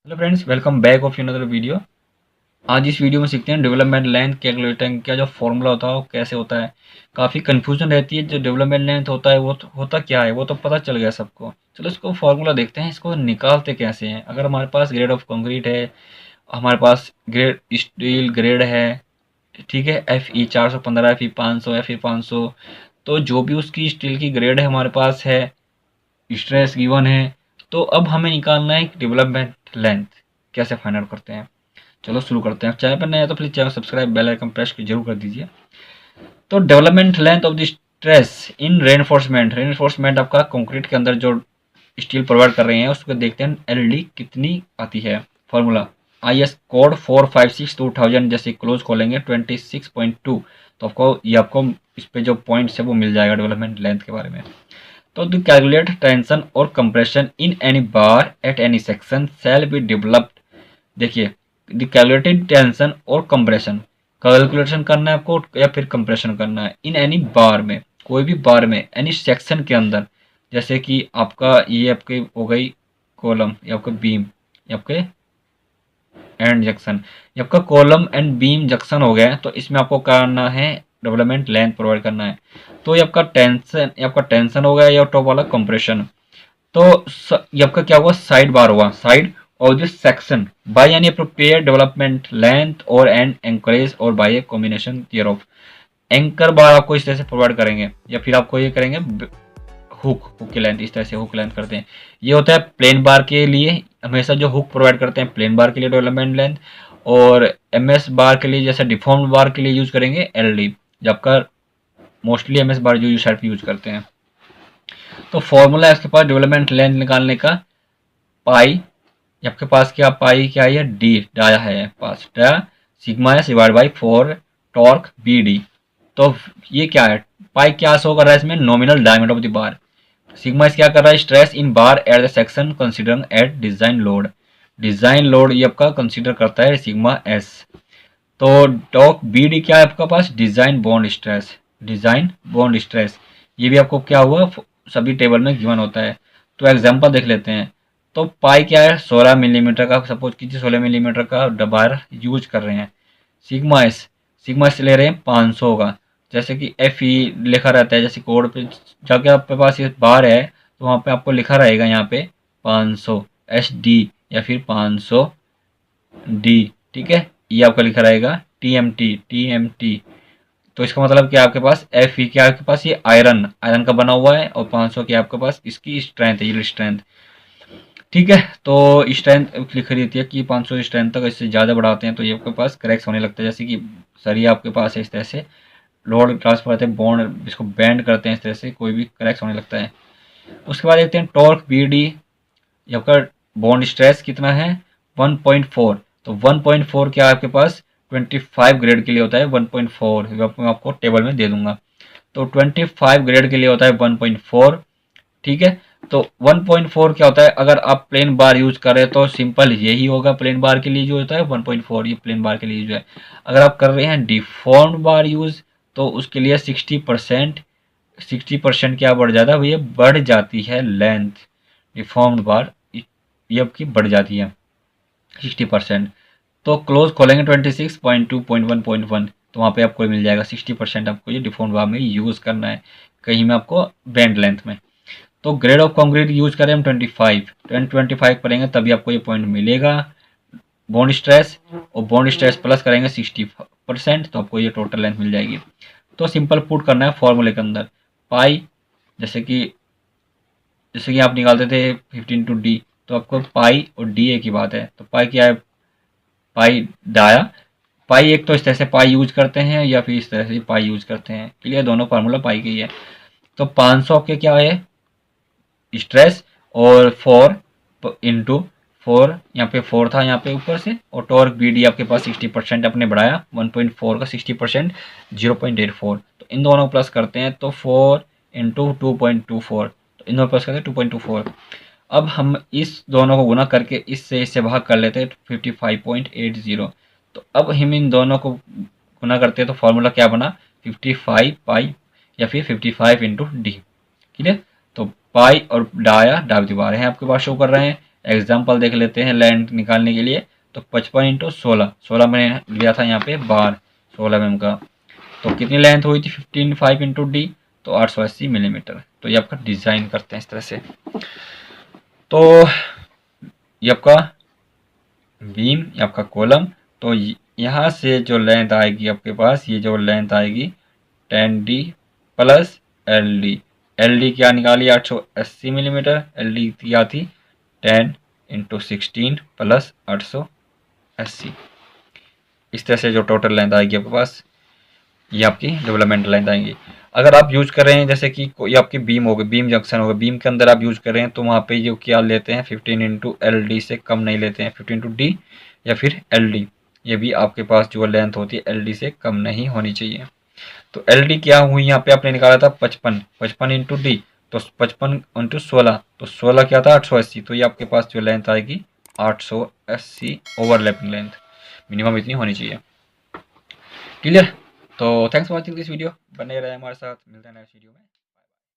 Hello friends, welcome back of another video. आज इस video में सीखते हैं डेवलपमेंट लेंथ कैलकुलेटिंग का जो फॉर्मूला होता है वो कैसे होता है। काफ़ी कंफ्यूजन रहती है। जो डेवलपमेंट लेंथ होता है वो होता क्या है वो तो पता चल गया सबको। चलो इसको फॉर्मूला देखते हैं, इसको निकालते कैसे हैं। अगर हमारे पास ग्रेड ऑफ कंक्रीट है, हमारे पास ग्रेड स्टील ग्रेड है, ठीक है, FE 415, FE 500, FE 500, तो जो भी उसकी स्टील की ग्रेड है हमारे पास है, स्ट्रेस गिवन है, तो अब हमें निकालना है डेवलपमेंट लेंथ। कैसे फाइंड आउट करते हैं, चलो शुरू करते हैं। चैनल पर नए हैं तो please channel subscribe, bell icon press जरूर कर दीजिए। तो development length of the stress in reinforcement, reinforcement आपका कंक्रीट के अंदर जो स्टील प्रोवाइड कर रहे हैं उसको देखते हैं एलडी कितनी आती है। फॉर्मूला IS कोड 456/2000, जैसे क्लोज खोलेंगे 26.2, तो आपको इस पे जो पॉइंट्स है वो मिल जाएगा डेवलपमेंट लेंथ के बारे में। तो द कैलकुलेट टेंशन और compression in any bar at any section shall be developed. देखिए, द कैलकुलेटेड टेंशन और कंप्रेशन, कैलकुलेशन करना है आपको या फिर कंप्रेशन करना है इन एनी बार में, कोई भी बार में, एनी सेक्शन के अंदर। जैसे कि आपका ये आपके हो गई कॉलम, ये आपका बीम, ये आपके एंड जंक्शन, ये आपका कॉलम एंड बीम जंक्शन हो गया। तो इसमें आपको करना है डेवलपमेंट लेंथ प्रोवाइड करना है। तो ये आपका टेंशन हो गया, या टॉप वाला कंप्रेशन। तो ये आपका क्या हुआ, साइड बार हुआ, साइड और this section by any prepare development length और एंड एंकरेज और by a combination thereof. Anchor bar आपको इस तरह से प्रोवाइड करेंगे, या फिर आपको ये करेंगे हुक, हुक की लेंथ, इस तरह से हुक लेंथ करते हैं। ये होता है प्लेन बार के लिए, हमेशा जो हुक प्रोवाइड करते हैं प्लेन बार के लिए डेवलपमेंट लेंथ, और MS बार के लिए, जैसे डिफॉर्म्ड बार के लिए यूज करेंगे LD, जबकि मोस्टली MS बार जो यूज यूज करते हैं। तो फॉर्मूला है इसके पास डेवलपमेंट लेंथ निकालने का, पाई, आपके पास क्या पाई क्या है, डी डाया है पास, dia sigma S divide by 4 torque BD। तो ये क्या है, पाई क्या शो कर रहा है इसमें, nominal diameter of the bar. Sigma इस क्या कर रहा है, stress in bar at the section considering at design load. Design load ये आपका कंसीडर करता है सिग्मा एस। तो टॉर्क BD क्या है आपका पास, design bond stress, design bond stress. ये भी आपको क्या हुआ, सभी टेबल में गिवन होता है। तो एग्जांपल देख लेते हैं। तो पाई क्या है, 16 मिलीमीटर का, सपोज कीजिए 16 मिलीमीटर का बार यूज कर रहे हैं। सिग्मा एस ले रहे हैं 500 का, जैसे कि FE लिखा रहता है, जैसे कोड पे जाके आपके पास ये बार है तो वहाँ पे आपको लिखा रहेगा यहाँ पे 500 SD या फिर 500D, ठीक है। ये आपका लिखा रहेगा TMT। तो इसका मतलब क्या, आपके पास FE क्या, आपके पास ये आयरन आयरन का बना हुआ है, और 500 क्या आपके पास इसकी स्ट्रेंथ है, ये स्ट्रेंथ, ठीक है। तो स्ट्रेंथ लिख रही थी कि 500 स्ट्रेंथ तक, इससे ज़्यादा बढ़ाते हैं तो ये आपके पास क्रैक्स होने लगता है। जैसे कि सरिया आपके पास है, इस तरह से लोड ट्रांसफर होते हैं, बॉन्ड इसको बैंड करते हैं, इस तरह से कोई भी क्रैक्स होने लगता है। उसके बाद देखते हैं टॉर्क BD, ये आपका बॉन्ड स्ट्रेस कितना है, 1.4। तो 1.4 क्या है आपके पास, 25 ग्रेड के लिए होता है 1.4, मैं आपको टेबल में दे दूंगा। तो 25 ग्रेड के लिए होता है 1.4, ठीक है। तो 1.4 क्या होता है, अगर आप प्लेन बार यूज कर रहे हैं तो सिंपल यही होगा, प्लेन बार के लिए जो होता है 1.4, ये प्लेन बार के लिए जो है। अगर आप कर रहे हैं डिफॉर्म्ड बार यूज तो उसके लिए 60% क्या बढ़ जाता है, ये बढ़ जाती है लेंथ, डिफॉर्म्ड बार ये आपकी बढ़ जाती है 60%। तो क्लोज खोलेंगे 26.2.1.1, तो वहाँ पे आपको मिल जाएगा 60%, आपको ये डिफॉर्म्ड बार में यूज करना है, कहीं में आपको बैंड लेंथ में। तो ग्रेड ऑफ कंक्रीट यूज करें हम 25 करेंगे तभी आपको ये पॉइंट मिलेगा। बॉन्ड स्ट्रेस, और बॉन्ड स्ट्रेस प्लस करेंगे 60%, तो आपको ये टोटल लेंथ मिल जाएगी। तो सिंपल पुट करना है फॉर्मूले के अंदर, पाई, जैसे कि आप निकालते थे 15 D, तो आपको पाई और डी एक ही बात है। तो पाई क्या है, पाई डाया, पाई एक तो इस तरह से पाई यूज करते हैं, या फिर इस तरह से पाई यूज करते हैं, क्लियर, दोनों फार्मूला पाई के ही है। तो 500 के क्या है स्ट्रेस, और 4 इंटू 4, यहाँ पे 4 था यहाँ पे ऊपर से, और टॉर्क BD आपके पास 60% अपने बढ़ाया, 1.4 का 60% 0.84। तो इन दोनों प्लस करते हैं तो 4 इंटू 2.24, तो इन दोनों प्लस करते हैं 2.24। अब हम इस दोनों को गुना करके इससे भाग कर लेते हैं 55.80। तो अब हम इन दोनों को गुना करते हैं तो फॉर्मूला क्या बना, 55 पाई या फिर 55 इंटू D, ठीक है। तो पाई और डाया डाब दीवार है आपके पास शो कर रहे हैं, एग्जाम्पल देख लेते हैं लेंथ निकालने के लिए। तो 55 इंटू 16 मैंने लिया था यहाँ पे बार 16 mm का। तो कितनी लेंथ हुई थी 15 इंटू डी, तो 880 मिलीमीटर। तो ये आपका डिजाइन करते हैं इस तरह से। तो ये आपका बीम, ये आपका कॉलम। तो यहाँ से जो लेंथ आएगी आपके पास, ये जो लेंथ आएगी 10D प्लस LD। LD क्या निकाली 880 मिलीमीटर, LD क्या थी 10 इंटू 16 प्लस 880। इस तरह से जो टोटल लेंथ आएगी आपके पास, ये आपकी डेवलपमेंट लेंथ आएंगी। अगर आप यूज कर रहे हैं जैसे कि कोई आपकी बीम हो गई, बीम जंक्शन हो गया, बीम के अंदर आप यूज कर रहे हैं, तो वहाँ पे जो क्या लेते हैं 15 इंटू LD से कम नहीं लेते हैं, 15 इंटू डी या फिर LD। ये भी आपके पास जो लेंथ होती है LD से कम नहीं होनी चाहिए। तो LD क्या हुई यहाँ पे आपने निकाला था 55 इंटू डी, तो 55 इंटू 16, तो 16 क्या था 880। तो ये आपके पास जो लेंथ आएगी 880 ओवरलैपिंग लेंथ मिनिमम इतनी होनी चाहिए। क्लियर। तो thanks for watching this video, बने रहे हमारे साथ, मिलते हैं नेक्स्ट वीडियो में।